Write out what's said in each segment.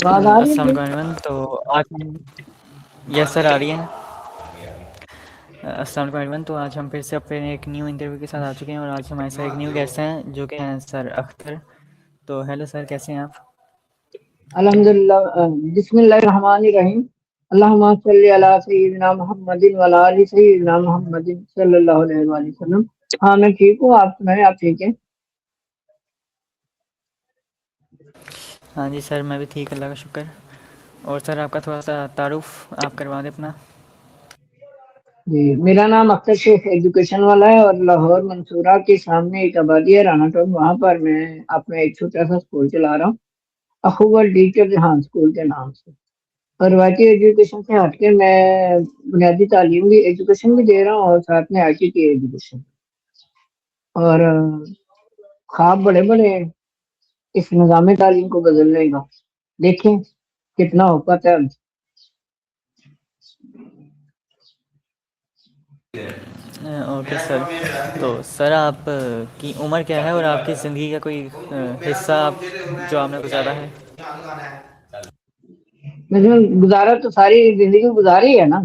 آواز آ رہی ہے السلام جی؟ علیکم ایوان. تو آج یس سر آ رہی ہے. السلام علیکم ایوان. تو آج ہم پھر سے اپنے ایک نیو انٹرویو کے ساتھ آ چکے ہیں اور آج ہمارے ساتھ ایک نیو گیسٹ ہیں جو کہ ہیں سر اختر. تو ہیلو سر, کیسے ہیں آپ؟ الحمدللہ. بسم اللہ الرحمن الرحیم. اللہم صلی علی سیدنا محمد وعلی آل سیدنا محمد صلی اللہ علیہ وآلہ وسلم. ہاں میں ٹھیک ہوں, آپ سنائیں, آپ ٹھیک ہیں؟ ہاں جی سر, میں بھی ٹھیک, اللہ کا شکر. اور سر آپ کا تھوڑا سا تعارف آپ کروا دیں اپنا. جی, میرا نام اختر شیخ ایجوکیشن والا ہے اور لاہور منصورہ کے سامنے ایک آبادی ہے رانا ٹاؤن, وہاں پر میں اپنا ایک چھوٹا سا اسکول چلا رہا ہوں, اخوال ٹیچر جہاں اسکول کے نام سے. اور روایتی ایجوکیشن سے ہٹ کے میں بنیادی تعلیم بھی ایجوکیشن بھی دے رہا ہوں اور ساتھ میں آئی ٹی کی ایجوکیشن. اور خواب بڑے بڑے ہیں اس نظام تعلیم کو بدلنے کا, دیکھیں کتنا ہو پاتا ہے. Okay sir. تو سر آپ کی عمر کیا ہے اور آپ کی زندگی کا کوئی حصہ آپ جو آپ نے گزارا ہے؟ میں گزارا تو ساری زندگی گزاری ہے نا.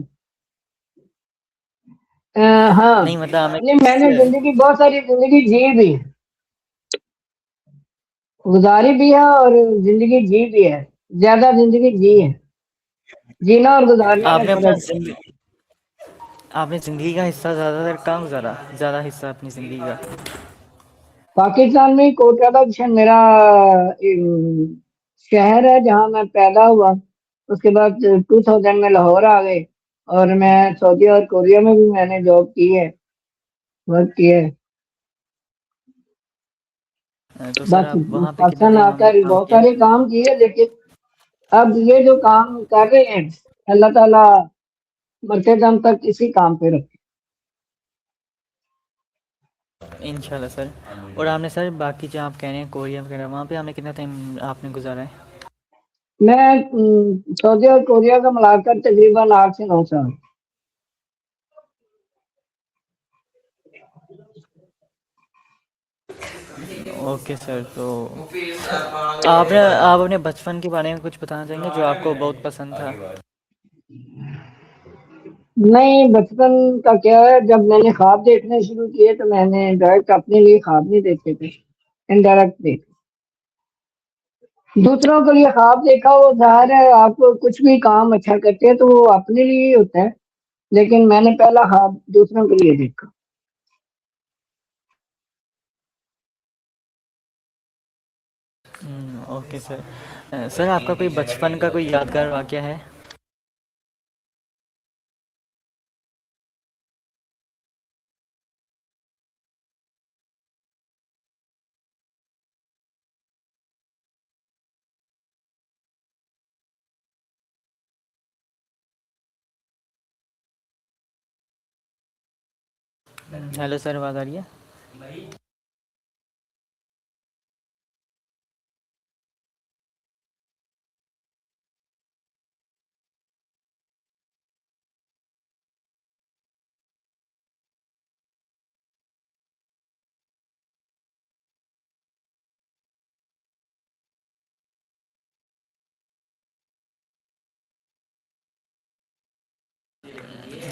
ہاں, نہیں مطلب آپ نے نہیں میں نے زندگی بہت ساری زندگی جی بھی ہے, گزاری بھی ہے اور زندگی جی بھی ہے, زیادہ زندگی جی ہے. جینا اور گزارنے آپ میں نے اپنا فرق ہے. آپ نے زندگی کا حصہ زیادہ تر کہاں گزارا, زیادہ حصہ اپنی زندگی کا؟ پاکستان میں کوٹا کا میرا شہر ہے جہاں میں پیدا ہوا. اس کے بعد 2000 میں لاہور آ گئے اور میں سعودی اور کوریا میں بھی میں نے جاب کی ہے, ورک کیا ہے. تو سر بس آپ وہاں پہ کتنے پاکستان ٹائم آ آپ نے کر کام بہت کیا؟ سارے کام کیے, لیکن اب یہ جو کام کر رہے ہیں اللہ تعالیٰ مرتے دم تک اسی کام پہ رکھے. انشاءاللہ سر. اور آپ نے سر باقی جو آپ کہہ رہے ہیں کوریا وغیرہ, وہاں پہ آپ نے کتنا ٹائم آپ نے گزارا ہے؟ میں سعودی اور کوریا کا ملا کر تقریباً 8 سے 9 سال. Okay sir. تو آپ اپنے بچپن کے بارے میں کچھ بتانا چاہیں گے جو آپ کو بہت پسند تھا؟ نہیں, بچپن کا کیا ہے, جب میں نے خواب دیکھنے شروع کیے تو میں نے ڈائریکٹ اپنے لیے خواب نہیں دیکھے تھے, انڈائریکٹ دیکھے. دوسروں کے لیے خواب دیکھا, وہ ظاہر ہے آپ کو کچھ بھی کام اچھا کرتے ہیں تو وہ اپنے لیے ہی ہوتا ہے, لیکن میں نے پہلا خواب دوسروں کے لیے دیکھا. Okay sir. سر آپ کا کوئی بچپن کا کوئی یادگار واقعہ ہے؟ ہیلو سر, آواز آ رہی ہے؟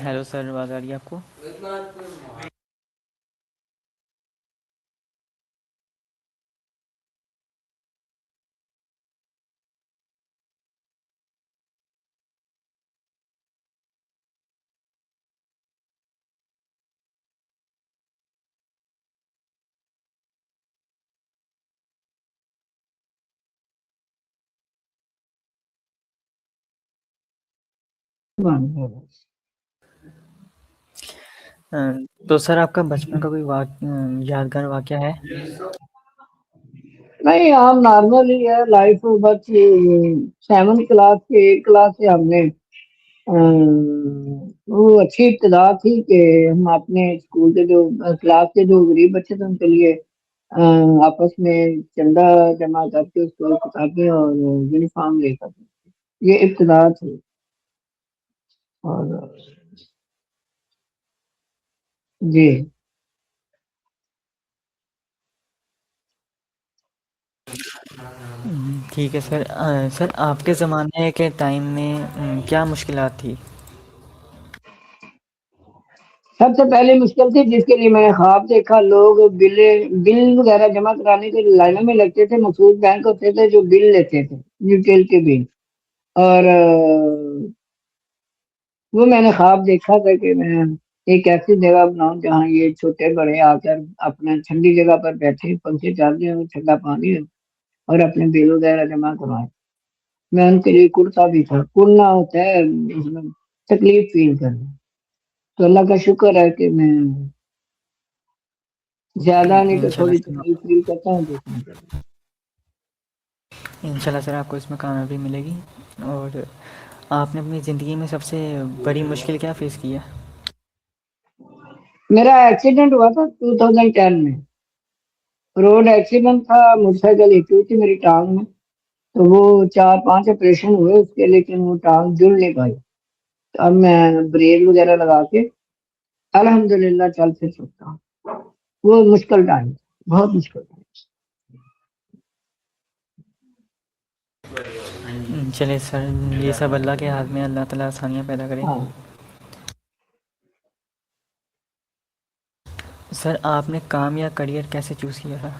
ہیلو سر, آواز آ رہی ہے آپ کو؟ تو سر آپ کا بچپن کا کوئی یادگار واقعہ ہے؟ نہیں, عام نارمل ہی ہے لائف. بس 7 کلاس کے 1 کلاس سے ہم نے وہ اچھی ابتدا تھی کہ ہم اپنے اسکول کے جو کلاس کے جو غریب بچے تھے ان کے لیے آپس میں چندہ جمع کر کے اس کو کتابیں اور یونیفارم لے کر, یہ ابتدا تھی. اور جی ٹھیک ہے سر سر آپ کے زمانے کے ٹائم میں کیا مشکلات تھی؟ سب سے پہلے مشکل تھی جس کے لیے میں نے خواب دیکھا، لوگ بل وغیرہ جمع کرانے کے لائنوں میں لگتے تھے، مخصوص بینک ہوتے تھے جو بل لیتے تھے، یوٹیلٹی بل، اور وہ میں نے خواب دیکھا تھا کہ میں ایک ایسی جگہ بناؤں جہاں یہ چھوٹے بڑے آ کر اپنا ٹھنڈی جگہ پر بیٹھے، پنکھے چل رہے ہوں، ٹھنڈا پانی ہو، اور اپنے بل وغیرہ جمع کروائیں۔ میں ان کے لیے کرتا بھی تھا، کرنا ہوتا ہے اس میں تکلیف فیل کرنا، تو اللہ کا شکر ہے کہ میں زیادہ نہیں تو انشاءاللہ تھوڑی سر تکلیف فیل کرتا ہوں تو کم کرتا ہوں۔ انشاءاللہ سر آپ کو اس میں کامیابی ملے گی۔ اور آپ نے اپنی زندگی میں سب سے بڑی مشکل کیا فیس کی ہے؟ میرا ایکسیڈنٹ ہوا تھا 2010 میں، روڈ ایکسیڈنٹ تھا، موٹر سائیکل ہٹ ہوئی تھی میری ٹانگ میں، تو وہ 4-5 آپریشن ہوئے اس کے، لیکن وہ ٹانگ جڑ نہیں پائی۔ تو اب میں بریل وغیرہ لگا کے الحمدللہ چل پھر سکتا ہوں۔ وہ مشکل ٹائم، بہت مشکل ٹائم۔ چلے سر یہ سب اللہ کے ہاتھ میں، اللہ تعالیٰ آسانیاں پیدا کرے۔ ہاں، سر آپ نے کام یا کریئر کیسے چوز کیا تھا؟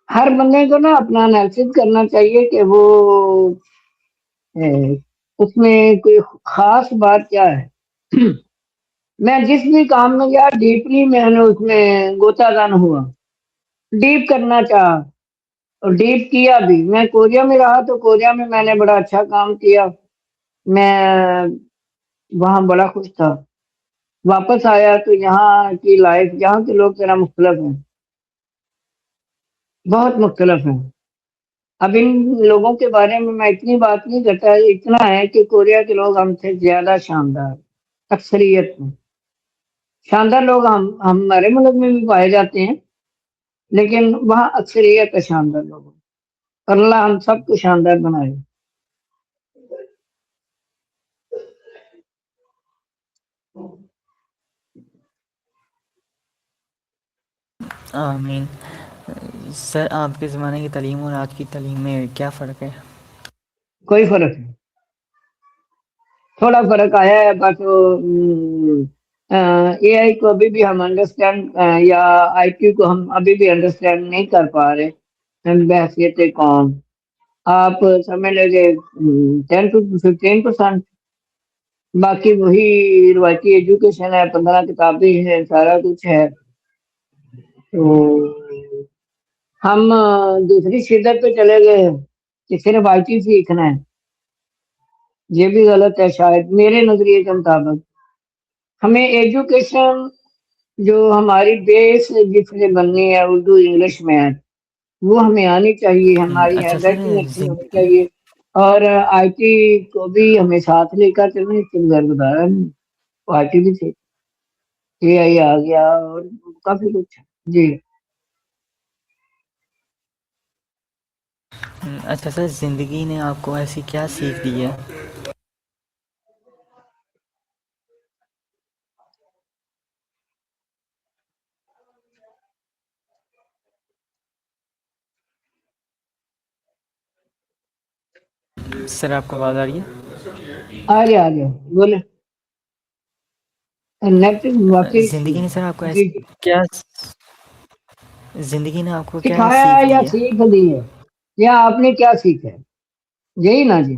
ہر بندے کو نا اپنا انالیسس کرنا چاہیے کہ وہ اس میں کوئی خاص بات کیا ہے۔ میں جس بھی کام میں گیا ڈیپلی میں نے اس میں گوتا دان ہوا، ڈیپ کرنا چاہا اور ڈیپ کیا بھی۔ میں کوریا میں رہا تو کوریا میں نے بڑا اچھا کام کیا، میں وہاں بڑا خوش تھا۔ واپس آیا تو یہاں کی لائف، یہاں کے لوگ ذرا مختلف ہیں، بہت مختلف ہیں۔ اب ان لوگوں کے بارے میں اتنی بات نہیں کرتا، اتنا ہے کہ کوریا کے لوگ ہم سے زیادہ شاندار، اکثریت میں شاندار لوگ ہمارے ملک میں بھی پائے جاتے ہیں، لیکن وہاں اکثریت ہے شاندار لوگوں، اور اللہ ہم سب کو شاندار بنائے۔ آمین۔ سر آپ کے زمانے کی تعلیم اور آج کی تعلیم میں کیا فرق ہے؟ کوئی فرق نہیں، تھوڑا فرق آیا ہے بس اے آئی کو ابھی بھی ہم انڈرسٹینڈ، یا آئی ٹی کو ہم ابھی بھی انڈرسٹینڈ نہیں کر پا رہے بحثیت قوم۔ آپ سمجھ لیجیے 10 to 15%، باقی وہی روایتی ایجوکیشن ہے، 15 کتابیں ہیں، سارا کچھ ہے۔ تو ہم دوسری شدت پہ چلے گئے کہ صرف آئی ٹی سیکھنا ہے، یہ بھی غلط ہے شاید میرے نظریے کے مطابق۔ ہمیں ایجوکیشن جو ہماری بیس جس سے بننی ہے، اردو انگلش میتھ، وہ ہمیں آنی چاہیے، ہماری اچھا ہینڈ سر رائٹنگ اچھی ہونی چاہیے، اور آئی ٹی کو بھی ہمیں ساتھ لے کر چلنا، اس کے بغیر گزارا نہیں۔ آئی ٹی بھی تھی، اے آئی آ گیا اور کافی کچھ۔ جی اچھا سر زندگی نے آپ کو ایسی کیا سیکھ دی ہے؟ سر آپ کو آواز آ رہی ہے؟ آ گیا آ گیا، بولے نیٹ واقعی زندگی نے سر آپ کو جی ایسی جی کیا، زندگی نے آپ کو کیا سکھایا سیکھ یا دی ہے؟ سیکھ دی ہے، یا آپ نے کیا سیکھا ہے، یہی نا جی۔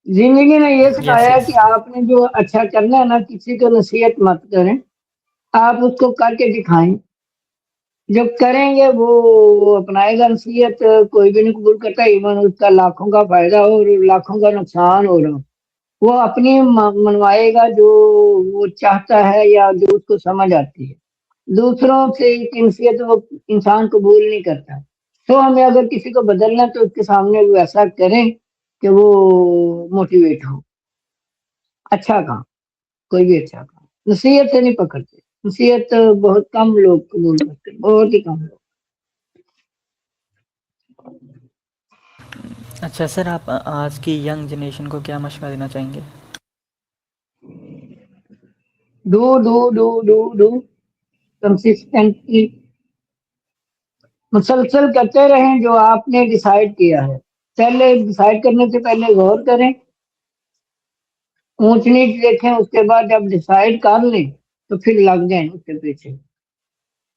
زندگی نے یہ یس سکھایا ہے یس۔ کہ آپ نے جو اچھا کرنا ہے نا، کسی کو نصیحت مت کریں، آپ اس کو کر کے دکھائیں۔ جو کریں گے وہ اپنائے گا نصیحت، کوئی بھی نہیں قبول کرتا، ایون اس کا لاکھوں کا فائدہ ہو اور لاکھوں کا نقصان ہو رہا ہو، وہ اپنی منوائے گا جو وہ چاہتا ہے یا جو اس کو سمجھ آتی ہے۔ دوسروں سے نصیحت وہ انسان قبول نہیں کرتا۔ تو ہمیں اگر کسی کو بدلنا تو اس کے سامنے وہ ایسا کریں کہ وہ موٹیویٹ ہو، اچھا کام، کوئی بھی اچھا کام نصیحت سے نہیں پکڑتے، نصیحت بہت کم لوگ قبول کرتے، بہت ہی کم لوگ۔ اچھا سر آپ آج کی ینگ جنریشن کو کیا مشورہ دینا چاہیں گے؟ Do do do do do consistently, مسلسل کرتے رہیں جو آپ نے ڈیسائیڈ کیا ہے. پہلے ڈیسائیڈ کرنے سے پہلے غور کریں، اونچ نیچ دیکھیں، اس کے بعد جب ڈیسائیڈ کر لیں تو پھر لگ جائیں اس کے پیچھے.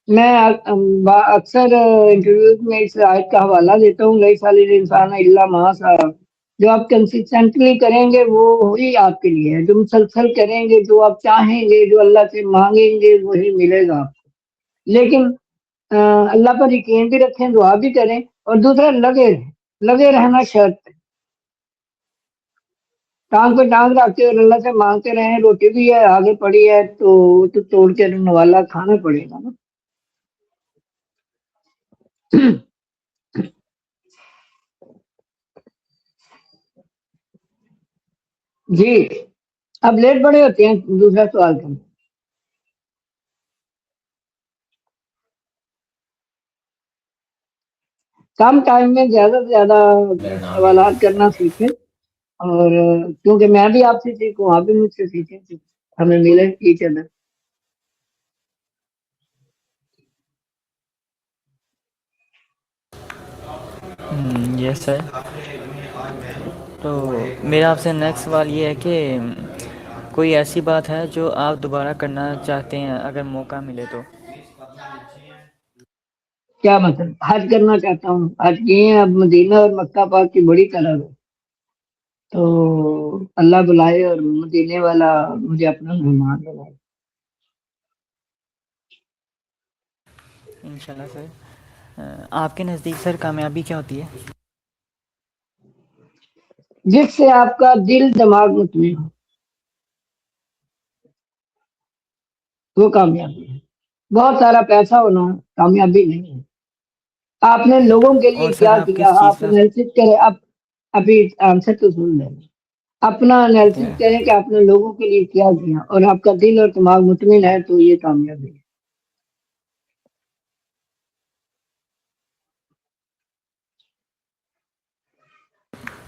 میں اکثر انٹرویوز میں اس آیت کا حوالہ دیتا ہوں، لئی سال انسان اللہ ما سعی. جو آپ کنسسٹنٹلی کریں گے وہ وہی آپ کے لیے ہے. جو مسلسل کریں گے، جو آپ چاہیں گے، جو اللہ سے مانگیں گے، وہی ملے گا آپ کو. لیکن اللہ پر یقین بھی رکھیں، دعا بھی کریں، اور دوسرا لگے رہیں. لگے رہنا شرط ہے. ٹانگ پہ ٹانگ رکھتے اور اللہ سے مانگتے رہیں. روٹی بھی ہے آگے پڑی ہے تو توڑ کے نوالا کھانا پڑے گا نا. جی اب لیٹ بڑے ہوتے ہیں. دوسرا سوال کریں. کم ٹائم میں زیادہ سے زیادہ سوالات کرنا سیکھیں، اور کیونکہ میں بھی آپ سے سیکھوں، آپ بھی مجھ سے سیکھیں، ہمیں ملے ایچ ادر. یس سر. تو میرا آپ سے نیکسٹ سوال یہ ہے کہ کوئی ایسی بات ہے جو آپ دوبارہ کرنا چاہتے ہیں اگر موقع ملے تو؟ کیا مطلب؟ حج کرنا چاہتا ہوں. حج کیے ہیں، اب مدینہ اور مکہ پاک کی بڑی طلب ہے. تو اللہ بلائے اور مدینے والا مجھے اپنا مہمان بنائے. انشاءاللہ سر. آپ کے نزدیک سر کامیابی کیا ہوتی ہے؟ جس سے آپ کا دل دماغ مطمئن ہو، وہ کامیابی ہے. بہت سارا پیسہ ہونا کامیابی نہیں ہے. آپ نے لوگوں کے لیے اور سر کیا آپ کیا، کس چیز آپ کا انالیسس کریں. ابھی آنسر تو سن لیں. اپنا انالیسس کریں کہ آپ نے لوگوں کے لیے کیا کیا، اور آپ کا دل اور دماغ مطمئن ہے تو یہ کامیابی ہے.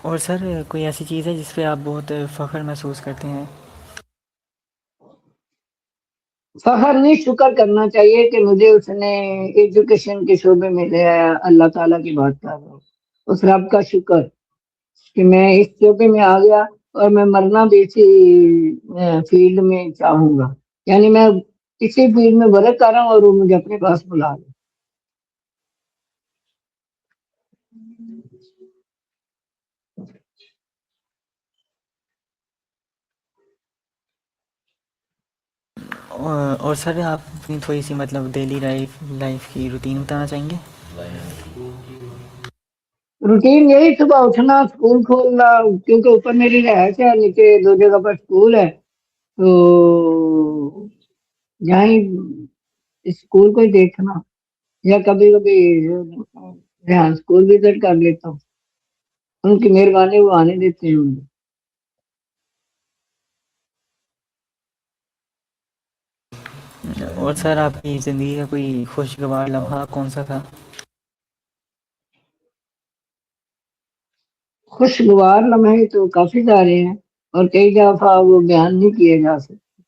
اور سر کوئی ایسی چیز ہے جس پہ آپ بہت فخر محسوس کرتے ہیں؟ فخر نہیں، شکر کرنا چاہیے کہ مجھے اس نے ایجوکیشن کے شعبے میں لے آیا. اللہ تعالیٰ کی بات کر رہا ہوں، اس رب کا شکر کہ میں اس شعبے میں آ گیا، اور میں مرنا بھی اسی فیلڈ میں چاہوں گا. یعنی میں اسی فیلڈ میں ورک کر رہا ہوں اور وہ مجھے اپنے پاس بلا لے. اور سر آپ اپنی تھوڑی سی مطلب ڈیلی لائف کی روٹین بتانا چاہیں گے؟ روٹین یہی صبح اٹھنا، اسکول کھولنا، کیونکہ اوپر میری رہائش ہے، نیچے دو جگہ پر اسکول ہے. تو یہیں اسکول کو ہی دیکھنا، یا کبھی کبھی ریحان اسکول وزٹ کر لیتا ہوں. ان کی مہربانی وہ آنے دیتے ہیں. اور سر آپ کی زندگی کا کوئی خوشگوار لمحہ کون سا تھا؟ خوشگوار لمحے تو کافی سارے ہیں، اور کئی دفعہ وہ بیان نہیں کیے جا سکتے.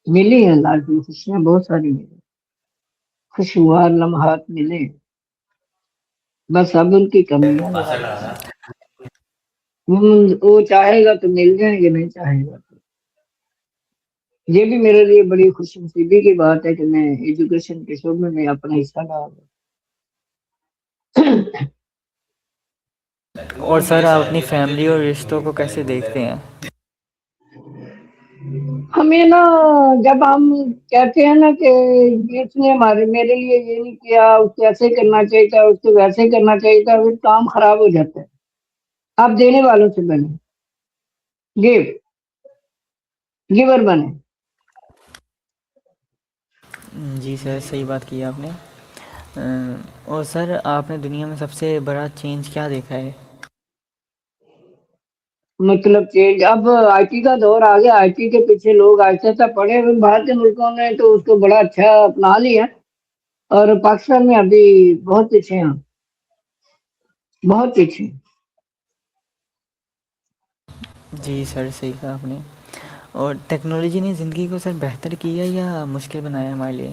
ملی ہیں اللہ کی خوشیاں بہت ساری ملی، خوشگوار لمحات ملے، بس اب ان کی کمیاں نظر آ رہی. وہ چاہے گا تو مل جائیں گے، نہیں چاہے گا تو. یہ بھی میرے لیے بڑی خوش نصیبی کی بات ہے کہ میں ایجوکیشن کے شعبے میں اپنا حصہ ڈال رہا ہوں. اور سر آپ اپنی فیملی اور رشتوں کو کیسے دیکھتے ہیں؟ ہمیں نا، جب ہم کہتے ہیں نا کہ اس نے میرے لیے یہ نہیں کیا، اس کو ایسے کرنا چاہیے تھا، اس کو ویسے کرنا چاہیے تھا، پھر کام خراب ہو جاتا ہے. آپ دینے والوں سے بنے، گیور بنے. جی سر، صحیح بات کی آپ نے. اور سر آپ نے دنیا میں سب سے بڑا چینج کیا دیکھا ہے؟ مطلب چینج، اب آئی ٹی کا دور آ گیا. آئی ٹی کے پیچھے لوگ آہستہ آہستہ پڑے ہوئے. باہر کے ملکوں نے تو اس کو بڑا اچھا اپنا لیا، اور پاکستان میں ابھی بہت پیچھے ہیں، بہت پیچھے. جی سر، صحیح کہا آپ نے. اور ٹیکنالوجی نے زندگی کو سر بہتر کیا یا مشکل بنایا ہمارے لیے؟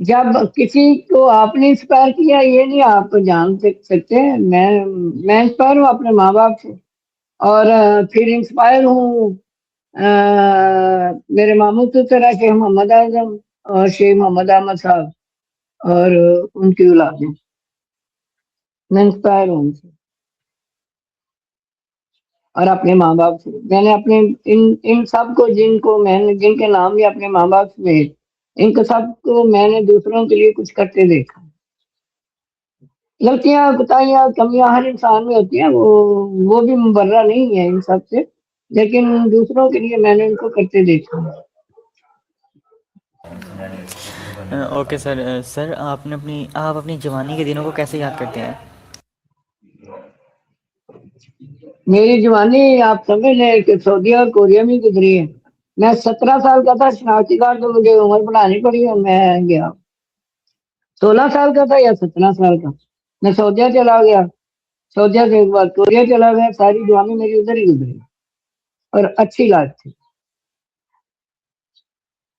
جب کسی کو آپ نے انسپائر کیا یہ نہیں آپ جان سکتے، میں انسپائر ہوں اپنے ماں باپ سے، اور پھر انسپائر ہوں میرے ماموں کی طرح شیخ محمد اعظم اور شیخ محمد احمد صاحب اور ان کی اولادیں، میں انسپائر ہوں ان سے اور اپنے ماں باپ سے۔ میں نے اپنے ان سب کو میں نے جن کے نام بھی اپنے ماں باپ سے، ان کو سب کو میں نے دوسروں کے لیے کچھ کرتے دیکھا۔ غلطیاں کوتاہیاں کمیاں ہر انسان میں ہوتی ہیں، وہ بھی مبرہ نہیں ہے ان سب سے، لیکن دوسروں کے لیے میں نے ان کو کرتے دیکھا۔ اوکے سر، سر آپ اپنی جوانی کے دنوں کو کیسے یاد کرتے ہیں؟ میری جوانی آپ سمجھ لیں کہ سعودی اور کوریا میں گزری ہے۔ میں 17 سال کا تھا، شناختی کارڈ تو مجھے عمر بڑھانی پڑی اور میں گیا 16 سال کا تھا یا 17 سال کا، میں سعودیہ چلا گیا، سعودیہ سے ایک بار کوریا چلا گیا، ساری جوانی میری ادھر ہی گزری اور اچھی لائف تھی،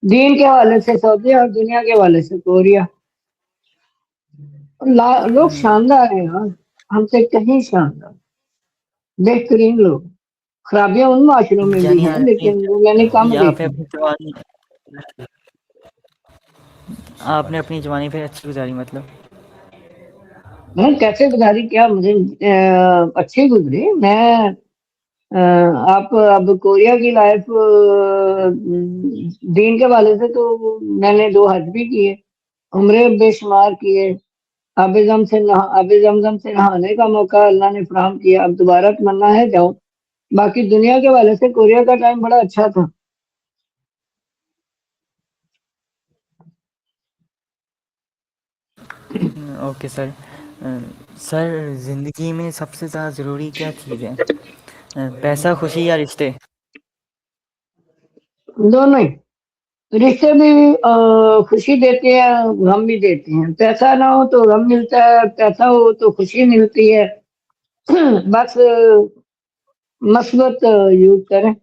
دین کے حوالے سے سعودیہ اور دنیا کے حوالے سے کوریا۔ لوگ شاندار ہیں یار، ہم سے کہیں شاندار، بہترین لوگ۔ خرابیاں ان معاشروں میں بھی یعنی ہیں لیکن وہ میں نے کم یا دیکھی۔ آپ نے اپنی جوانی پھر اچھی گزاری مطلب؟ میں کیسے گزاری کیا مجھے اچھی گزری۔ میں آپ اب کوریا کی لائف دین کے حوالے سے تو میں نے 2 حج بھی کیے، عمرے بے شمار کیے، آب زمزم سے نہانے کا موقع اللہ نے فراہم کیا، اب دوبارہ تمنا ہے جاؤں۔ باقی دنیا کے حوالے سے کوریا کا ٹائم بڑا اچھا تھا۔ اوکے سر، سر زندگی میں سب سے زیادہ ضروری کیا چیز ہے؟ پیسہ، خوشی یا رشتے؟ دونوں ہی، رشتے بھی خوشی دیتے ہیں، غم بھی دیتے ہیں۔ پیسہ نہ ہو تو غم ملتا ہے، پیسہ ہو تو خوشی ملتی ہے۔ بس مثبت یوز کریں۔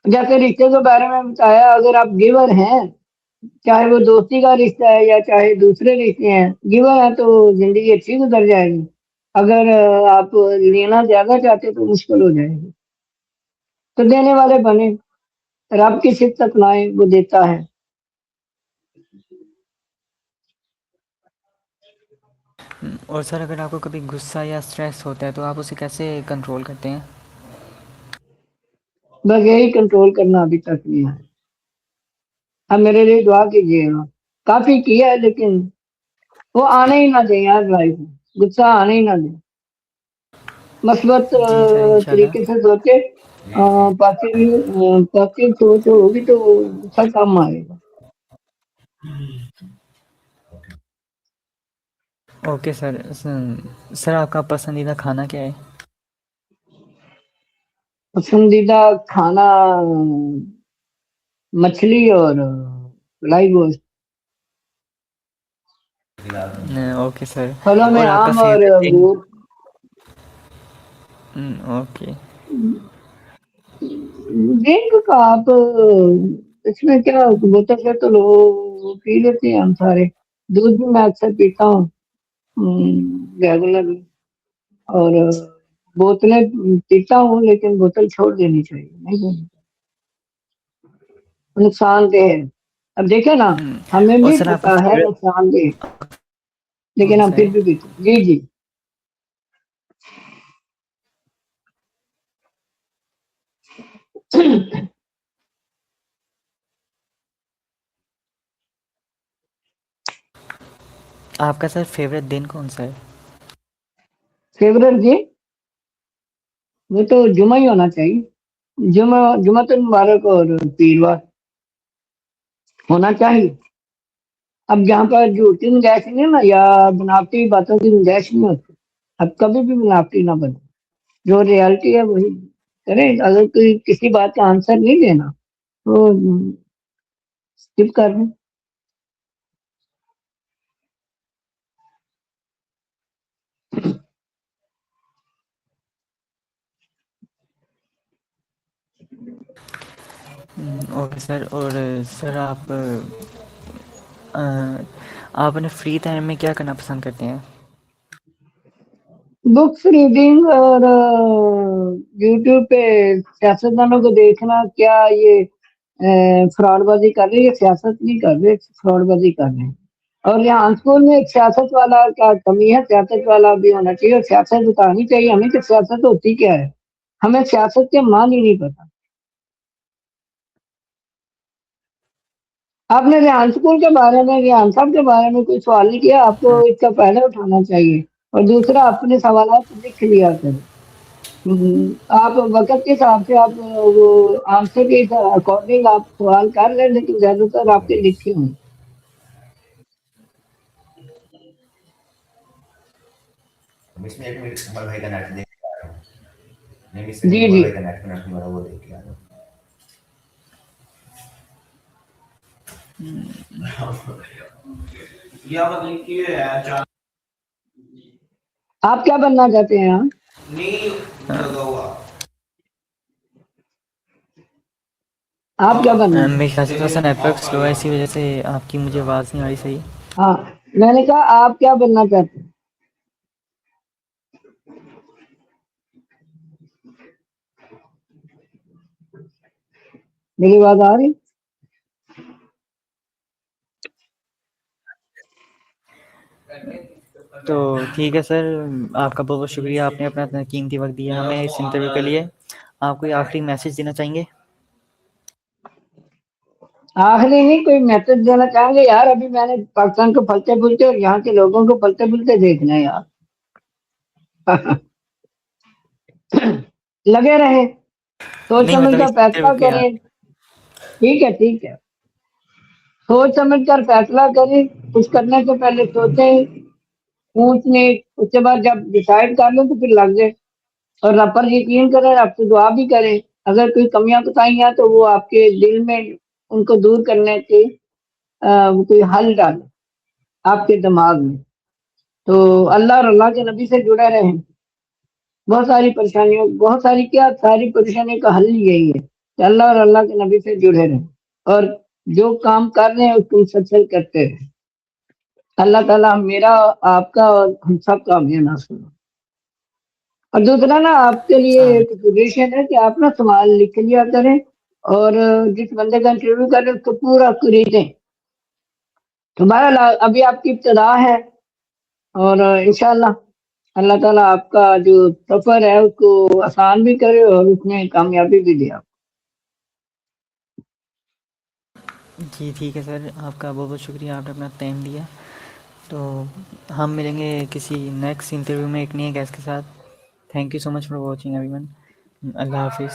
جیسے رشتے کے بارے میں بتایا، اگر آپ گیور ہیں، چاہے وہ دوستی کا رشتہ ہے یا چاہے دوسرے رشتے ہیں، گیور ہے تو زندگی اچھی گزر جائے گی۔ اگر آپ لینا زیادہ چاہتے تو مشکل ہو جائے گی، تو دینے والے بنے، رب کی شدت لائیں، وہ دیتا ہے۔ اور سر اگر آپ کو کبھی غصہ یا اسٹریس ہوتا ہے تو آپ اسے کیسے کنٹرول کرتے ہیں؟ بس یہی کنٹرول کرنا ابھی تک نہیں ہے۔ اب میرے لیے دعا کیجیے گا، کافی کیا ہے لیکن وہ آنے ہی نہ دیں یار، لائف میں غصہ آنے ہی نہ دیں، مثبت جی سر، انشاءاللہ۔ طریقے سے سوچے، پازیٹیو سوچ ہوگی تو سب کام آئے گا۔ اوکے سر، سر آپ کا پسندیدہ کھانا کیا ہے؟ پسندیدہ کھانا مچھلی اور فرائی گوشت، اوکے سر، پھلوں میں اور آپ کا آم اور فیوریٹ ڈرنک؟ انگور۔ اوکے۔ ڈرنک کا آپ اس میں کیا، بوتل سے تو لوگ پی لیتے ہیں، ہم سارے دودھ بھی میں اکثر پیتا ہوں ریگولر، اور بوتلیں پیتا ہوں لیکن بوتل چھوڑ دینی چاہیے، نہیں دینی چاہیے، نقصان دہ ہے۔ اب دیکھیں نا، ہمیں اور بھی سر آپ کا پتا ہے فیوریٹ نقصان دہ، لیکن کون ہم سا پھر ہے؟ بھی پیتے ہیں۔ جی جی، آپ کا سر فیوریٹ دن کون سا ہے؟ فیوریٹ جی، وہ تو جمعہ ہی ہونا چاہیے، جمعہ تو مبارک اور پیروار ہونا چاہیے۔ اب جہاں پر جھوٹی گنجائش نہیں ہے نا، یا بناوٹی باتوں کی گنجائش نہیں ہوتی، اب کبھی بھی بناوٹی نہ بنے، جو ریالٹی ہے وہی کریں۔ اگر کوئی کسی بات کا آنسر نہیں دینا تو اسکپ کر دیں۔ اوکے سر، اور سر آپ اپنے فری ٹائم میں کیا کرنا پسند کرتے ہیں؟ بکس ریڈنگ اور یوٹیوب پہ سیاستدانوں کو دیکھنا، کیا یہ فراڈ بازی کر رہے ہیں، یہ سیاست نہیں کر رہے، فراڈ بازی کر رہے ہیں۔ اور یہاں اسکول میں ایک سیاست والا کا کمی ہے، سیاست والا بھی ہونا چاہیے اور سیاست بتانی چاہیے ہمیں کہ سیاست ہوتی کیا ہے، ہمیں سیاست کے معنی نہیں پتا۔ آپ نے ریحان اسکول کے بارے میں، ریحان صاحب کے بارے میں کوئی سوال نہیں کیا، آپ کو اس کا پہلے اٹھانا چاہیے، اور دوسرا اپنے سوالات لکھ لیا کریں۔ آپ وقت کے حساب سے آپ وہ آنسر کے اکارڈنگ آپ سوال کر لیں، لیکن زیادہ تر آپ کے لکھے ہوں۔ اس میں ایک منٹ عمر بھائی کا نیٹ دیکھ کے آ رہا ہوں، نہیں اس جی میں عمر جی بھائی کا نیٹ کنیکٹ ہو رہا ہے، وہ دیکھ کے آ رہا ہوں۔ یا بدل کی ہے آپ کیا بننا چاہتے ہیں؟ نہیں لگا ہوا آپ کیا بننا میرے چاہتے خیال سے تھوڑا سا نیٹ ورک سلو ہے، اسی وجہ سے آپ کی مجھے آواز نہیں آ رہی صحیح۔ ہیں؟ ہاں، میں نے کہا آپ کیا بننا چاہتے ہیں؟ میری بات آ رہی؟ تو ٹھیک ہے سر، آپ کا بہت بہت شکریہ، آپ نے اپنا قیمتی وقت دیا ہمیں اس انٹرویو کے لیے۔ آپ کوئی آخری میسج دینا چاہیں گے؟ آخری نہیں، کوئی میسج دینا چاہیں گے؟ یار ابھی میں نے پاکستان کو پلتے پلتے اور یہاں کے لوگوں کو پلتے پلتے دیکھنا ہے یار۔ لگے رہے، سوچ نہیں سمجھ مطلب کر اس فیصلہ انٹرویو کے کریں۔ ٹھیک ہے ٹھیک ہے، سوچ سمجھ کر فیصلہ کریں، کچھ کرنے سے پہلے سوچیں، پوچھنے، اس کے بعد جب ڈیسائیڈ کر لیں تو پھر لگ جائے، اور رب پر یقین کریں، رب سے دعا بھی کریں۔ اگر کوئی کمیاں کوتاہیاں ہیں تو وہ آپ کے دل میں ان کو دور کرنے کے کوئی حل ڈالیں آپ کے دماغ میں۔ تو اللہ اور اللہ کے نبی سے جڑے رہیں۔ بہت ساری پریشانیوں، بہت ساری کیا، ساری پریشانیوں کا حل یہی ہے کہ اللہ اور اللہ کے نبی سے جڑے رہیں، اور جو کام کر رہے ہیں اس کو مسلسل کرتے رہیں۔ اللہ تعالیٰ میرا، آپ کا اور ہم سب کا ہمیں ناصر ہو۔ اور دوسرا نا، آپ کے لیے آمین۔ ایک سجیشن ہے کہ آپ نا سوال لکھ لیا کریں، اور جس بندے کا انٹرویو کریں اس کو پورا خریدیں۔ تمہارا ابھی آپ کی ابتدا ہے، اور انشاءاللہ اللہ تعالیٰ آپ کا جو سفر ہے اس کو آسان بھی کرے اور اس میں کامیابی بھی دے آپ۔ جی ٹھیک ہے سر، آپ کا بہت بہت شکریہ، آپ نے اپنا ٹائم دیا۔ تو ہم ملیں گے کسی نیکسٹ انٹرویو میں ایک نئے گیسٹ کے ساتھ۔ Thank you so much for watching everyone. اللہ حافظ۔